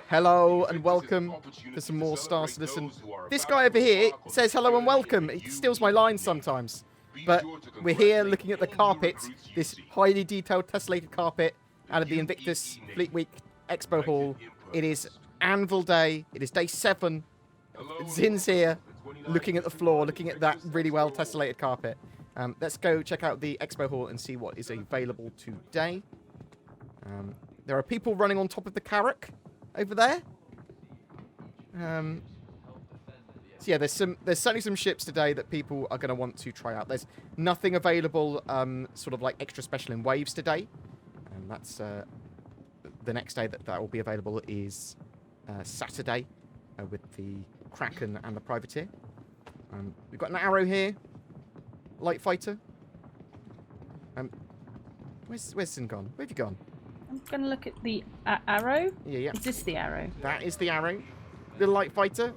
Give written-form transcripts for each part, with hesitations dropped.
Hello and welcome to some more Star Citizen. This guy over here says hello and welcome. He steals my lines sometimes. But we're here looking at the carpet, this highly detailed tessellated carpet out of the Invictus Fleet Week Expo Hall. It is Anvil Day. It is day 7. Zin's here looking at the floor, looking at that really well tessellated carpet. Let's go check out the Expo Hall and see what is available today. There are people running on top of the Carrack over there. So yeah, there's certainly some ships today that people are going to want to try out. There's nothing available sort of like extra special in waves today. And that's the next day that will be available is Saturday with the Kraken and the Privateer. We've got an arrow here. Light fighter. Where's Zin gone? Where have you gone? I'm going to look at the arrow. Yeah. Is this the arrow? That is the arrow. Little light fighter.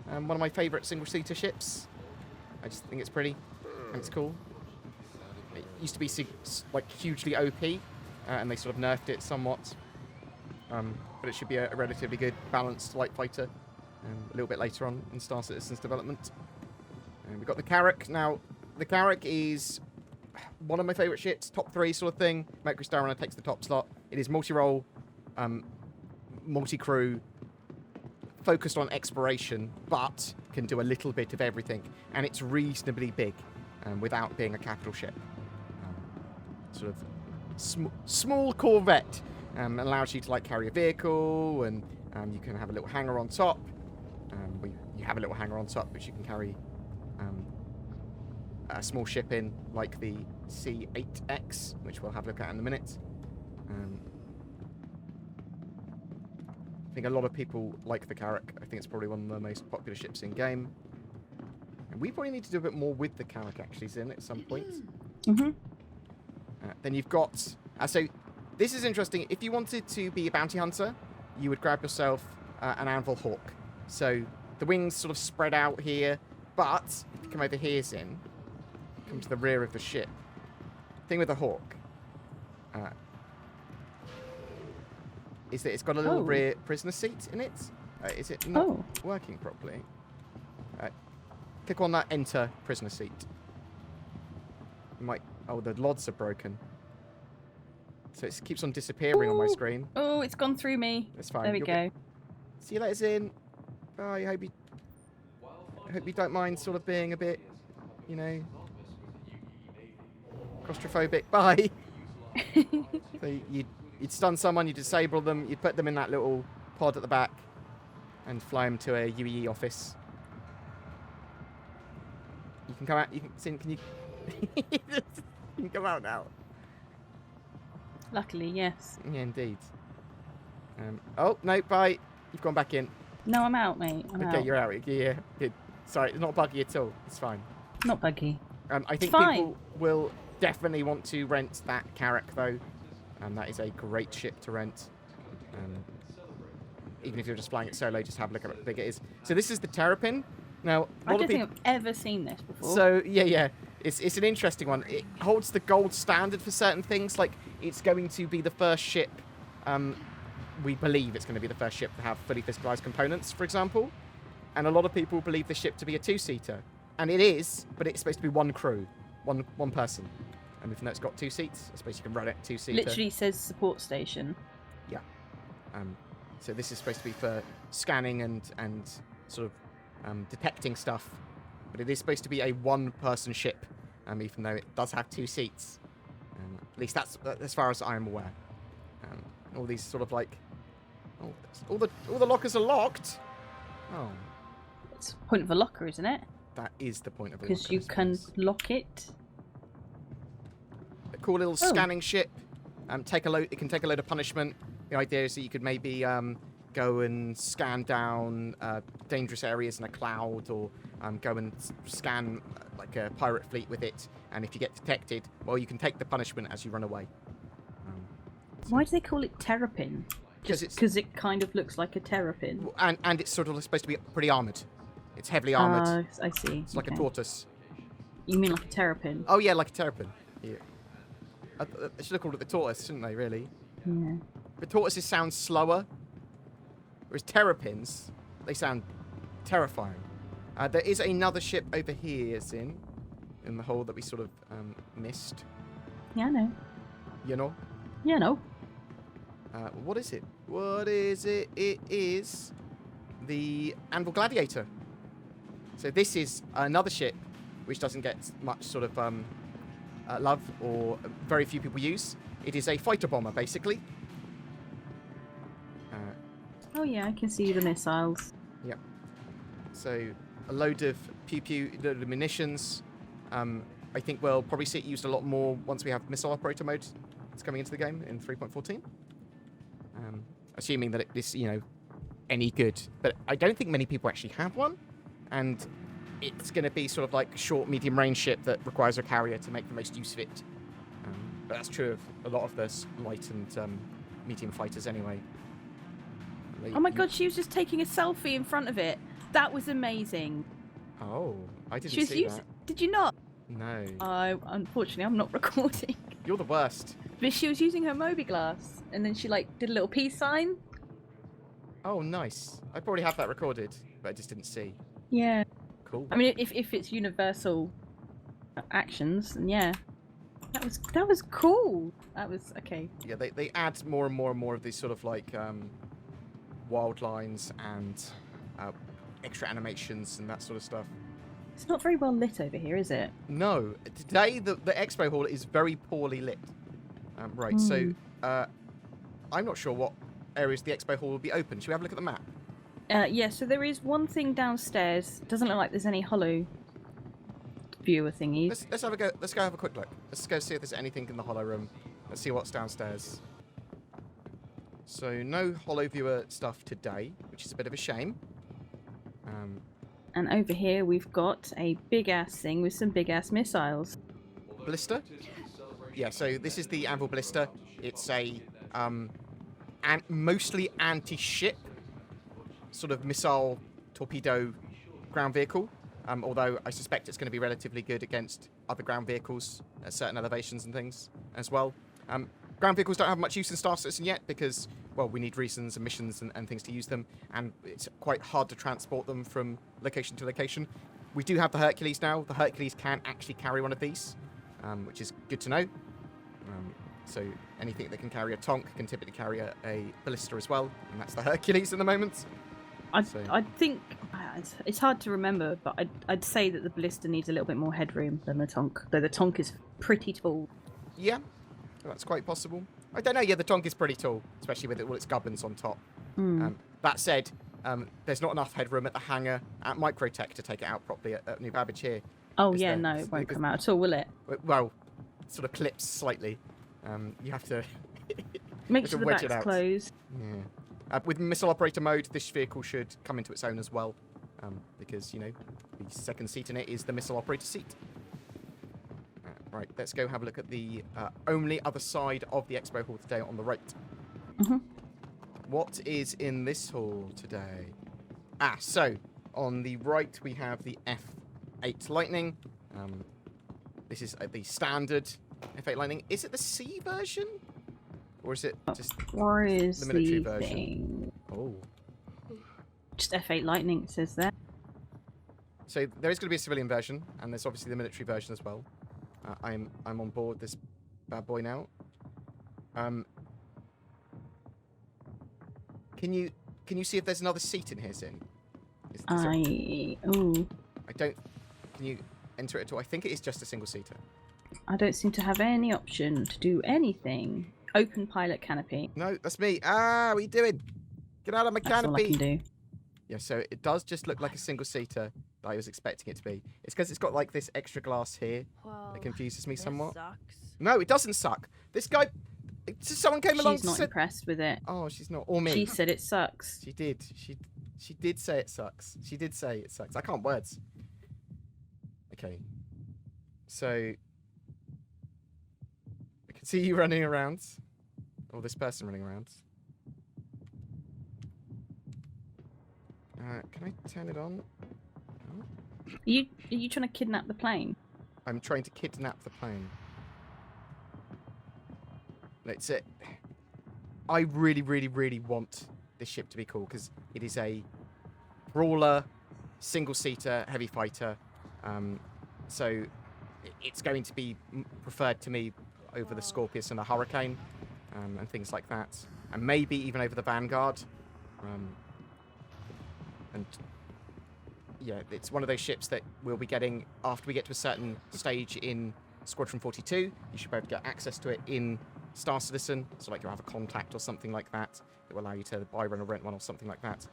One of my favourite single-seater ships. I just think it's pretty. And it's cool. It used to be like hugely OP. And they sort of nerfed it somewhat. But it should be a relatively good, balanced light fighter. A little bit later on in Star Citizen's development. And we've got the Carrack. Now, the Carrack is one of my favourite ships, top 3 sort of thing. Mercury Star Runner takes the top slot. It is multi-role, multi-crew, focused on exploration, but can do a little bit of everything. And it's reasonably big, without being a capital ship. Sort of small corvette. Allows you to like carry a vehicle, and you can have a little hangar on top. You have a little hangar on top, which you can carry a small ship in, like the C8X, which we'll have a look at in a minute. I think a lot of people like the Carrack. I think it's probably one of the most popular ships in game. And we probably need to do a bit more with the Carrack, actually, Zin, at some point. Mm-hmm. Then you've got... so this is interesting. If you wanted to be a bounty hunter, you would grab yourself an Anvil Hawk. So the wings sort of spread out here. But if you come over here, Zin, come to the rear of the ship. Thing with the Hawk is that it's got a little rear prisoner seat in it. Is it not working properly? Click on that enter prisoner seat. You might... Oh, the LODs are broken. So it keeps on disappearing on my screen. Oh, it's gone through me. That's fine. There we go. See you later, Zin. Bye. I hope you don't mind sort of being a bit, you know, claustrophobic. Bye. So you'd stun someone, you disable them, you'd put them in that little pod at the back and fly them to a UEE office. You can come out. You can, Zin, can you? You can come out now. Luckily, yes. Yeah, indeed. Oh, no, bye. You've gone back in. No, I'm out, mate. I'm out. Okay, you're out. Yeah, good. Sorry, it's not buggy at all. It's fine. Not buggy. I think people will definitely want to rent that Carrack, though. And that is a great ship to rent. Even if you're just flying it solo, just have a look at how big it is. So this is the Terrapin. Now, I don't think I've ever seen this before. So, yeah. It's an interesting one. It holds the gold standard for certain things. Like, it's going to be the first ship, we believe it's going to be the first ship to have fully physicalized components, for example. And a lot of people believe the ship to be a 2-seater. And it is, but it's supposed to be one crew, one person. And even though it's got 2 seats, I suppose you can run it 2-seater. Literally says support station. Yeah. So this is supposed to be for scanning and sort of detecting stuff. But it is supposed to be a 1-person ship, even though it does have 2 seats. At least that's as far as I am aware. All these sort of like... Oh, all the lockers are locked. Oh. It's the point of a locker, isn't it? That is the point of a locker. Because you can lock it. A cool little scanning ship. It can take a load of punishment. The idea is that you could maybe go and scan down dangerous areas in a cloud, or go and scan like a pirate fleet with it. And if you get detected, well, you can take the punishment as you run away. Why do they call it Terrapin? Because it kind of looks like a Terrapin. And it's sort of supposed to be pretty armoured. It's heavily armoured. I see. It's like a tortoise. You mean like a Terrapin? Oh, yeah, like a Terrapin. Yeah. They should have called it the tortoise, shouldn't they, really? Yeah. The tortoises sound slower, Whereas terrapins, they sound terrifying. There is another ship over here, in the hole that we sort of missed. Yeah, I know. You know? Yeah, no. What is it? What is it? It is the Anvil Gladiator. So this is another ship which doesn't get much sort of love, or very few people use. It is a fighter bomber, basically. Oh yeah, I can see the missiles. Yep. So a load of pew-pew, load of munitions. I think we'll probably see it used a lot more once we have missile operator mode. It's coming into the game in 3.14. Assuming that it is, any good. But I don't think many people actually have one. And it's going to be sort of like a short, medium-range ship that requires a carrier to make the most use of it. But that's true of a lot of the light and medium fighters anyway. Oh my god, she was just taking a selfie in front of it. That was amazing. Oh, I didn't see that. Did you not? No. Unfortunately, I'm not recording. You're the worst. But she was using her Mobi-glass, and then she did a little peace sign. Oh, nice. I probably have that recorded, but I just didn't see. Yeah. Cool. I mean, if it's universal actions, then yeah. That was cool. That was okay. Yeah, they add more and more and more of these sort of wild lines and extra animations and that sort of stuff. It's not very well lit over here, is it? No. Today, the expo hall is very poorly lit. Right, so I'm not sure what areas the expo hall will be open. Should we have a look at the map? Yeah, so there is one thing downstairs. Doesn't look like there's any hollow viewer thingy. Let's have a go. Let's go have a quick look. Let's go see if there's anything in the hollow room. Let's see what's downstairs. So no hollow viewer stuff today, which is a bit of a shame. And over here we've got a big ass thing with some big ass missiles. Blister? Yeah, so this is the Anvil Blister. It's a mostly anti-ship sort of missile torpedo ground vehicle. Although I suspect it's going to be relatively good against other ground vehicles at certain elevations and things as well. Ground vehicles don't have much use in Star Citizen yet because, well, we need reasons and missions and things to use them, and it's quite hard to transport them from location to location. We do have the Hercules now. The Hercules can actually carry one of these, which is good to know. So anything that can carry a Tonk can typically carry a ballista as well, and that's the Hercules at the moment. I think it's hard to remember, but I'd say that the ballista needs a little bit more headroom than the Tonk, though the Tonk is pretty tall. Yeah, that's quite possible. I don't know. Yeah, the Tonk is pretty tall, especially with all its gubbins on top. That said, there's not enough headroom at the hangar at Microtech to take it out properly at New Babbage here. Oh yeah, no, it won't come out at all, will it? Well, it sort of clips slightly. You have to make sure the back's closed. Yeah. With missile operator mode, this vehicle should come into its own as well, because the second seat in it is the missile operator seat. Right, let's go have a look at the only other side of the expo hall today on the right. What is in this hall today? So on the right we have the F8 Lightning. This is the standard F8 Lightning. Is it the C version? Or is it just the military version? Thing? Oh. Just F8 Lightning, it says there. So there is going to be a civilian version, and there's obviously the military version as well. I'm on board this bad boy now. Can you see if there's another seat in here, Zin? I don't. Can you enter it at all? I think it is just a single seater. I don't seem to have any option to do anything. Open pilot canopy. No, that's me. What are you doing? Get out of my canopy. That's all I can do. Yeah, so it does just look like a single seater that I was expecting it to be. It's because it's got like this extra glass here that confuses me somewhat. Sucks. No, it doesn't suck. This guy, someone came along. She's not impressed with it. Oh, she's not. Or me. She said it sucks. She did. She did say it sucks. She did say it sucks. I can't words. Okay. So I can see you running around, or this person running around. Can I turn it on? No? Are you trying to kidnap the plane? I'm trying to kidnap the plane. That's it. I really, really, really want this ship to be cool because it is a brawler, single-seater, heavy fighter. So it's going to be preferred to me over the Scorpius and the Hurricane and things like that. And maybe even over the Vanguard. And yeah, it's one of those ships that we'll be getting after we get to a certain stage in Squadron 42. You should be able to get access to it in Star Citizen. So like you'll have a contact or something like that will allow you to buy one or rent one or something like that.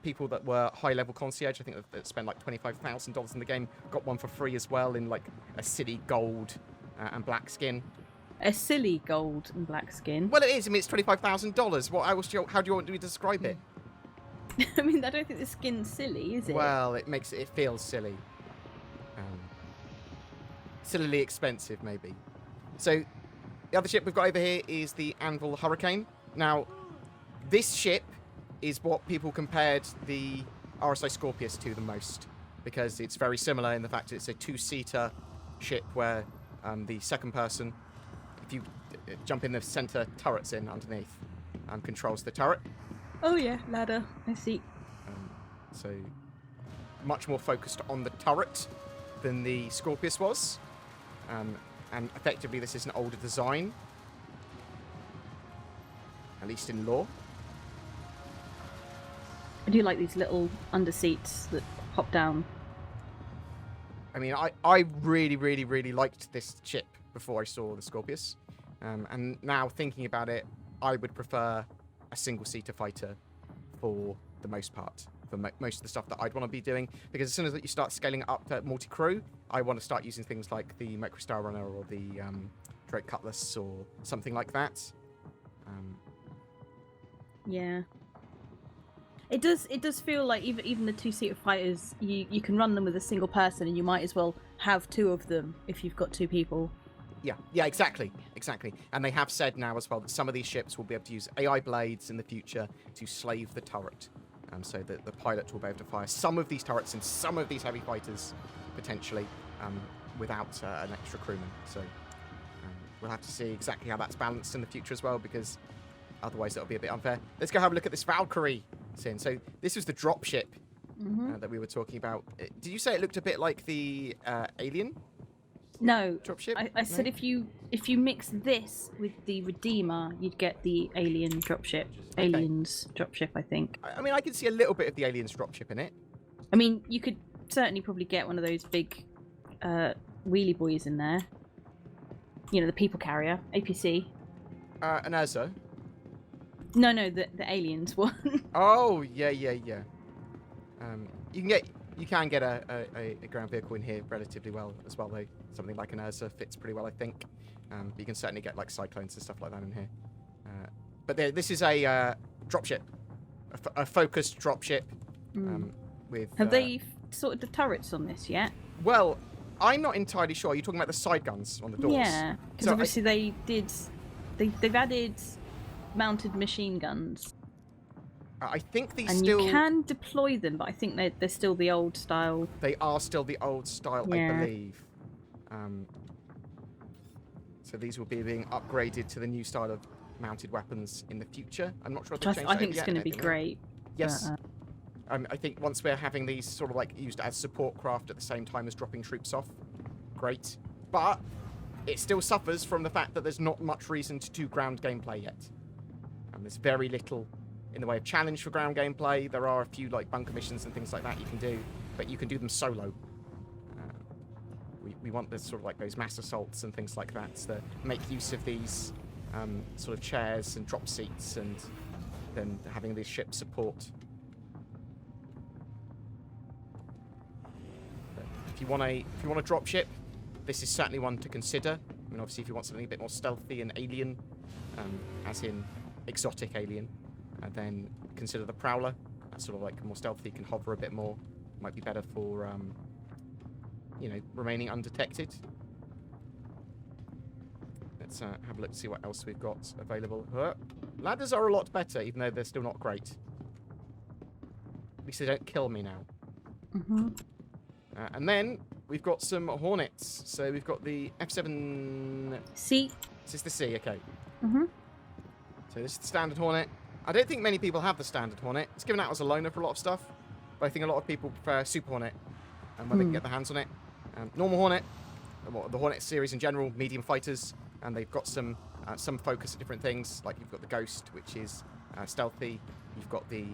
People that were high-level concierge, I think that spent like $25,000 in the game, got one for free as well in like a silly gold and black skin. A silly gold and black skin? Well, it is. I mean, it's $25,000. How do you want me to describe it? I mean, I don't think the skin's silly, is it? Well, it feels silly. Sillily expensive, maybe. So, the other ship we've got over here is the Anvil Hurricane. Now, this ship is what people compared the RSI Scorpius to the most, because it's very similar in the fact it's a two-seater ship where the second person, if you jump in the center turrets in underneath, controls the turret. Oh yeah, ladder. I see. So much more focused on the turret than the Scorpius was, and effectively this is an older design, at least in lore. I do like these little under seats that hop down. I mean, I really, really, really liked this ship before I saw the Scorpius. And now thinking about it, I would prefer a single-seater fighter for the most part, for most of the stuff that I'd want to be doing. Because as soon as you start scaling up to multi-crew, I want to start using things like the Microstar Runner or the Drake Cutlass or something like that. Yeah. It does feel like even the two-seater fighters, you can run them with a single person, and you might as well have two of them if you've got two people. Yeah, exactly. And they have said now as well that some of these ships will be able to use AI blades in the future to slave the turret, so that the pilot will be able to fire some of these turrets and some of these heavy fighters, potentially, without an extra crewman. So we'll have to see exactly how that's balanced in the future as well, because otherwise it'll be a bit unfair. Let's go have a look at this Valkyrie scene. So this was the dropship that we were talking about. Did you say it looked a bit like the Alien? No, Dropship? I said if you mix this with the Redeemer, you'd get the Alien dropship. Okay. Aliens dropship, I think. I mean, I can see a little bit of the Aliens dropship in it. I mean, you could certainly probably get one of those big wheelie boys in there. You know, the people carrier, APC. An Urza. No, the Aliens one. Oh, yeah. You can get a ground vehicle in here relatively well as well, though. Something like an Ursa fits pretty well, I think. But you can certainly get like Cyclones and stuff like that in here. But this is a dropship, a focused dropship. With Have they sorted the turrets on this yet? Well, I'm not entirely sure. Are you talking about the side guns on the doors? Yeah, because obviously they've added mounted machine guns. I think these and still... you can deploy them, but I think they're still the old style. They are still the old style, yeah. I believe. So these will be being upgraded to the new style of mounted weapons in the future. I'm not sure if they've changed I think it's going to be great. Yes. I think once we're having these sort of like used as support craft at the same time as dropping troops off, great. But it still suffers from the fact that there's not much reason to do ground gameplay yet. There's very little in the way of challenge for ground gameplay. There are a few like bunker missions and things like that you can do, but you can do them solo. We want this sort of like those mass assaults and things like that to make use of these sort of chairs and drop seats, and then having these ships support. But if you want a drop ship, this is certainly one to consider. I mean, obviously, if you want something a bit more stealthy and alien, as in exotic alien, then consider the Prowler. That's sort of like more stealthy, can hover a bit more. Might be better for, you know, remaining undetected. Let's have a look to see what else we've got available. Ladders are a lot better, even though they're still not great. At least they don't kill me now. And then we've got some Hornets. So we've got the F7... C. This is the C, okay. So this is the standard Hornet. I don't think many people have the standard Hornet. It's given out as a loaner for a lot of stuff, but I think a lot of people prefer Super Hornet and when they can get their hands on it. Normal Hornet, the Hornet series in general, medium fighters, and they've got some focus at different things. Like you've got the Ghost, which is stealthy. You've got the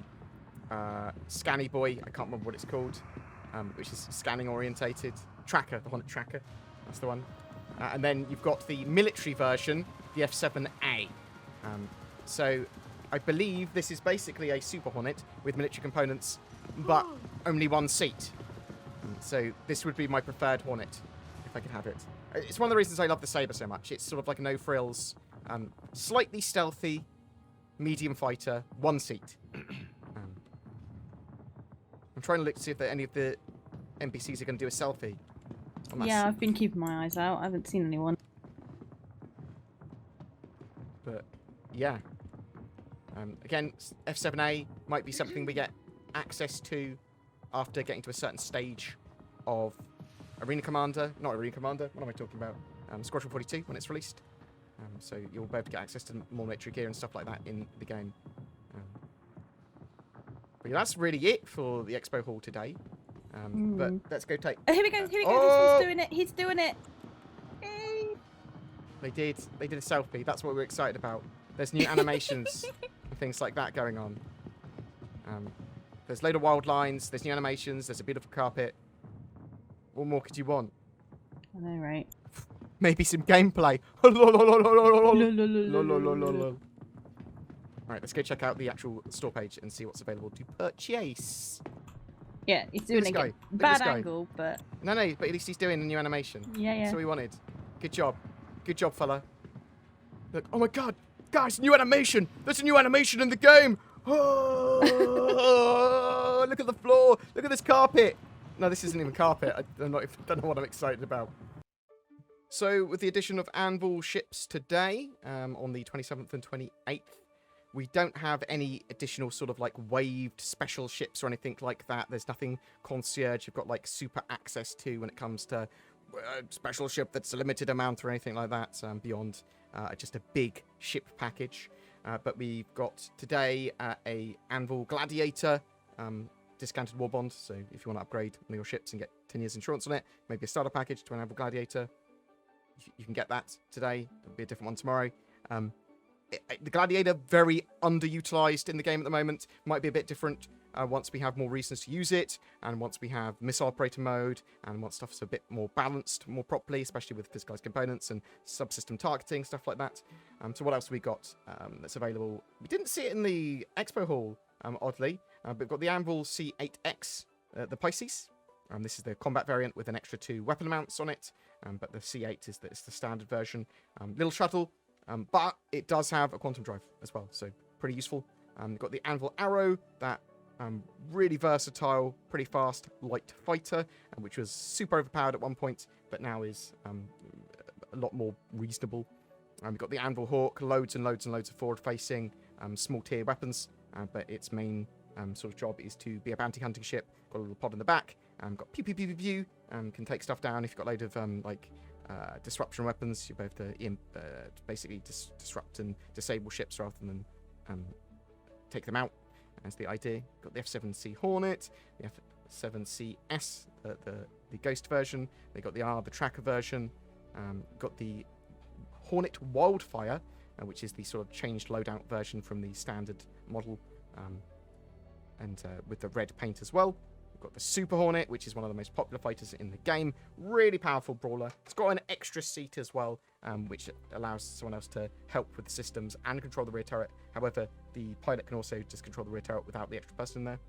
Scanny Boy, I can't remember what it's called, which is scanning orientated. Tracker, the Hornet Tracker, that's the one. And then you've got the military version, the F7A. So I believe this is basically a Super Hornet with military components, but only one seat. So this would be my preferred Hornet, if I could have it. It's one of the reasons I love the Sabre so much. It's sort of like a no-frills, slightly stealthy, medium fighter, one seat. I'm trying to look to see if any of the NPCs are going to do a selfie. Yeah, I've been keeping my eyes out. I haven't seen anyone. But, yeah. Again, F7A might be something we get access to after getting to a certain stage of Arena Commander. Not Arena Commander, what am I talking about? Squadron 42 when it's released. So you'll be able to get access to more military gear and stuff like that in the game. But yeah, that's really it for the Expo Hall today. But let's go take... Oh, here we go, here we go. This one's doing it. He's doing it. Yay. They did a selfie. That's what we're excited about. There's new animations and things like that going on. There's a load of wild lines. There's new animations. There's a beautiful carpet. What more could you want? I know, right? Maybe some gameplay. Alright, let's go check out the actual store page and see what's available to purchase. Yeah, he's doing a bad angle, but... No, but at least he's doing a new animation. Yeah. That's what we wanted. Good job. Good job, fella. Look, oh my god! Guys, new animation! There's a new animation in the game! Oh, look at the floor! Look at this carpet! No, this isn't even carpet. I don't know what I'm excited about. So, with the addition of Anvil ships today, on the 27th and 28th, we don't have any additional sort of like waved special ships or anything like that. There's nothing concierge you've got like super access to when it comes to a special ship that's a limited amount or anything like that, beyond just a big ship package. But we've got today a Anvil Gladiator discounted war bond. So if you want to upgrade one of your ships and get 10 years insurance on it, maybe a starter package to an Anvil Gladiator, you can get that today. There'll be a different one tomorrow. The Gladiator, very underutilized in the game at the moment. Might be a bit different once we have more reasons to use it, and once we have missile operator mode, and once stuff's a bit more balanced, more properly, especially with physicalized components and subsystem targeting, stuff like that. So what else have we got that's available? We didn't see it in the Expo Hall, oddly, but we've got the Anvil C8X, the Pisces. This is the combat variant with an extra 2 weapon mounts on it, but the C8 is the standard version. Little shuttle. But it does have a quantum drive as well, so pretty useful. We've got the Anvil Arrow, that really versatile, pretty fast, light fighter, which was super overpowered at one point, but now is a lot more reasonable. We've got the Anvil Hawk, loads and loads and loads of forward-facing, small-tier weapons, but its main sort of job is to be a bounty hunting ship. Got a little pod in the back, got pew pew pew pew pew, can take stuff down if you've got a load of disruption weapons. You're both to basically disrupt and disable ships rather than take them out. That's the idea. Got the F7C Hornet, the F7CS, the Ghost version. They got the Tracker version. Got the Hornet Wildfire, which is the sort of changed loadout version from the standard model, and with the red paint as well. Got the Super Hornet, which is one of the most popular fighters in the game. Really powerful brawler. It's got an extra seat as well, which allows someone else to help with the systems and control the rear turret. However, the pilot can also just control the rear turret without the extra person in there.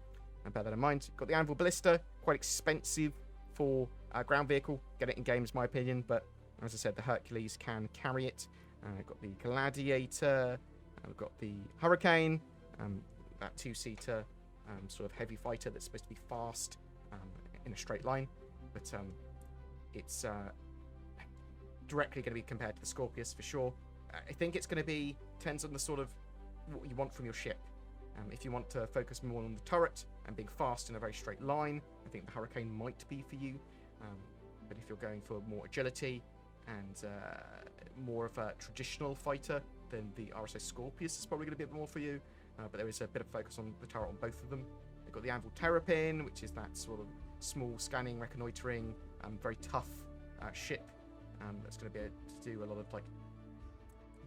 And bear that in mind. Got the Anvil Ballista, quite expensive for a ground vehicle. Get it in game is my opinion, but as I said, the Hercules can carry it. Got the Gladiator. We've got the Hurricane, that 2-seater. Sort of heavy fighter that's supposed to be fast in a straight line, but it's directly going to be compared to the Scorpius for sure. I think it's going to depends on the sort of what you want from your ship. If you want to focus more on the turret and being fast in a very straight line, I think the Hurricane might be for you. But if you're going for more agility and more of a traditional fighter, then the RSS Scorpius is probably going to be a bit more for you. but there is a bit of focus on the turret on both of them. They've got the Anvil Terrapin, which is that sort of small scanning, reconnoitering, very tough ship that's going to be able to do a lot of like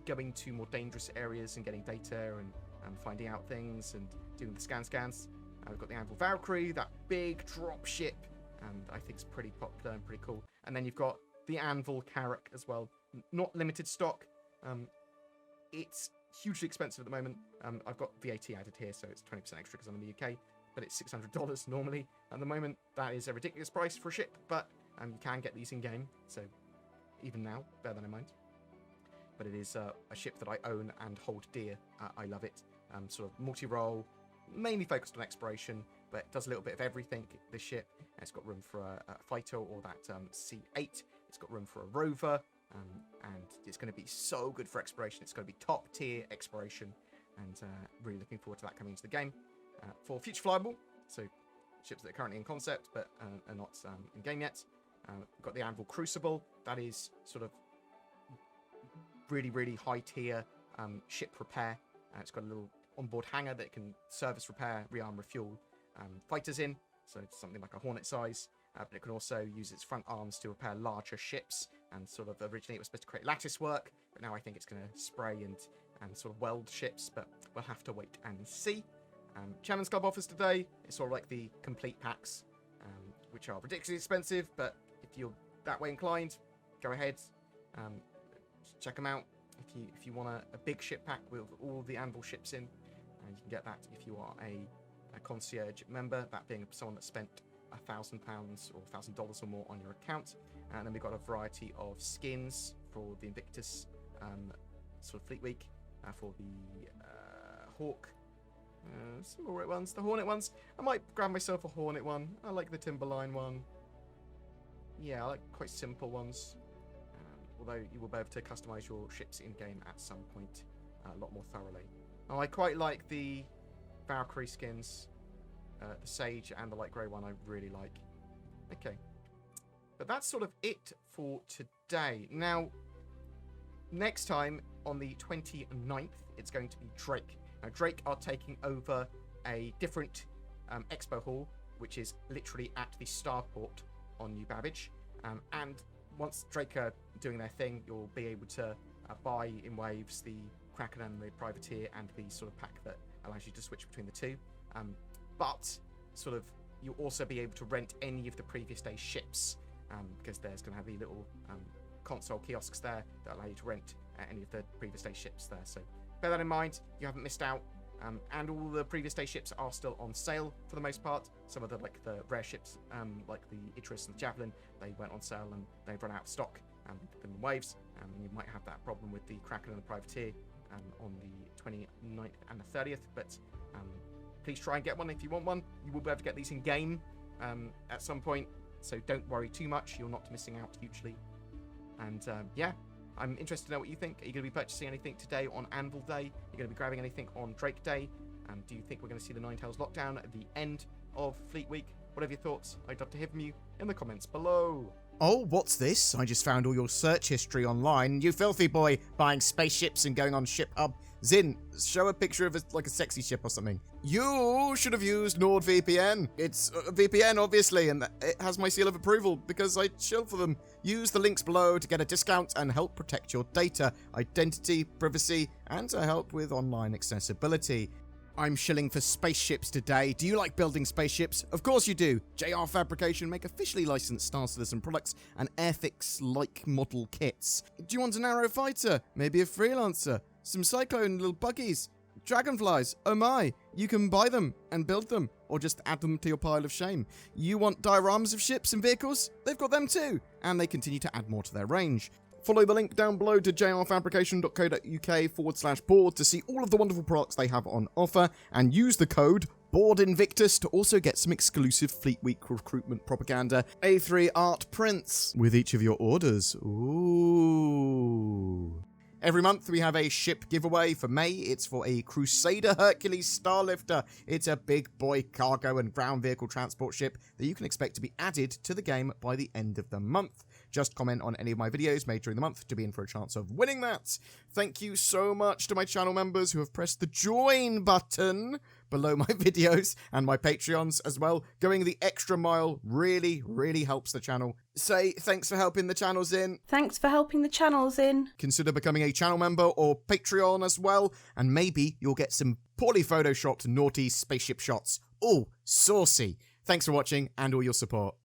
going to more dangerous areas and getting data and finding out things and doing the scans. We've got the Anvil Valkyrie, that big drop ship, and I think it's pretty popular and pretty cool. And then you've got the Anvil Carrack as well, not limited stock. It's hugely expensive at the moment. I've got VAT added here, so it's 20% extra because I'm in the UK, but it's $600 normally at the moment. That is a ridiculous price for a ship, but you can get these in game, so even now, bear that in mind. But it is a ship that I own and hold dear. I love it. Sort of multi-role, mainly focused on exploration, but it does a little bit of everything, this ship. It's got room for a fighter or that C8. It's got room for a rover, and it's going to be so good for exploration. It's going to be top tier exploration, and really looking forward to that coming into the game. For future flyable, so ships that are currently in concept but are not in game yet. We've got the Anvil Crucible. That is sort of really, really high tier ship repair. It's got a little onboard hangar that can service, repair, rearm, refuel fighters in, so it's something like a Hornet size. But it can also use its front arms to repair larger ships, and sort of originally it was supposed to create lattice work, but now I think it's going to spray and sort of weld ships, but we'll have to wait and see. Chairman's Club offers today, it's sort of like the complete packs, which are ridiculously expensive, but if you're that way inclined, go ahead, check them out. If you want a big ship pack with all the Anvil ships in, you can get that if you are a concierge member, that being someone that spent £1,000 or $1,000 or more on your account. And then we've got a variety of skins for the Invictus sort of Fleet Week, for the Hawk, some alright ones, the Hornet ones. I might grab myself a Hornet one. I like the Timberline one. Yeah, I like quite simple ones. Although you will be able to customize your ships in game at some point a lot more thoroughly. Oh, I quite like the Valkyrie skins, the Sage and the light grey one. I really like. Okay, but that's sort of it for today. Now, next time on the 29th, it's going to be Drake. Now, Drake are taking over a different expo hall, which is literally at the starport on New Babbage, and once Drake are doing their thing, you'll be able to buy in waves the Kraken and the Privateer and the sort of pack that allows you to switch between the two. But sort of you'll also be able to rent any of the previous day's ships, because there's going to have the little console kiosks there that allow you to rent any of the previous day's ships there. So bear that in mind, you haven't missed out. And all the previous day ships are still on sale for the most part. Some of the the rare ships, like the Idris and the Javelin, they went on sale and they've run out of stock. Them in waves. You might have that problem with the Kraken and the Privateer on the 29th and the 30th. But please try and get one if you want one. You will be able to get these in game at some point, so don't worry too much. You're not missing out hugely. And yeah. I'm interested to know what you think. Are you going to be purchasing anything today on Anvil Day? Are you going to be grabbing anything on Drake Day? Do you think we're going to see the Ninetales lockdown at the end of Fleet Week? What are your thoughts? I'd love to hear from you in the comments below. Oh, what's this? I just found all your search history online. You filthy boy, buying spaceships and going on Ship Hub. Zin, show a picture of a sexy ship or something. You should have used NordVPN. It's a VPN, obviously, and it has my seal of approval because I shill for them. Use the links below to get a discount and help protect your data, identity, privacy, and to help with online accessibility. I'm shilling for spaceships today. Do you like building spaceships? Of course you do. JR Fabrication make officially licensed Star Citizen products and Airfix-like model kits. Do you want an Arrow fighter? Maybe a freelancer? Some Cyclone little buggies? Dragonflies? Oh my! You can buy them and build them, or just add them to your pile of shame. You want dioramas of ships and vehicles? They've got them too, and they continue to add more to their range. Follow the link down below to jrfabrication.co.uk/board to see all of the wonderful products they have on offer, and use the code BoredInvictus to also get some exclusive Fleet Week recruitment propaganda A3 art prints with each of your orders. Ooh. Every month we have a ship giveaway. For May, it's for a Crusader Hercules Starlifter. It's a big boy cargo and ground vehicle transport ship that you can expect to be added to the game by the end of the month. Just comment on any of my videos made during the month to be in for a chance of winning that. Thank you so much to my channel members who have pressed the join button below my videos and my Patreons as well. Going the extra mile really, really helps the channel. Say thanks for helping the channel, Zin. Thanks for helping the channel, Zin. Consider becoming a channel member or Patreon as well, and maybe you'll get some poorly photoshopped naughty spaceship shots. Oh, saucy. Thanks for watching and all your support.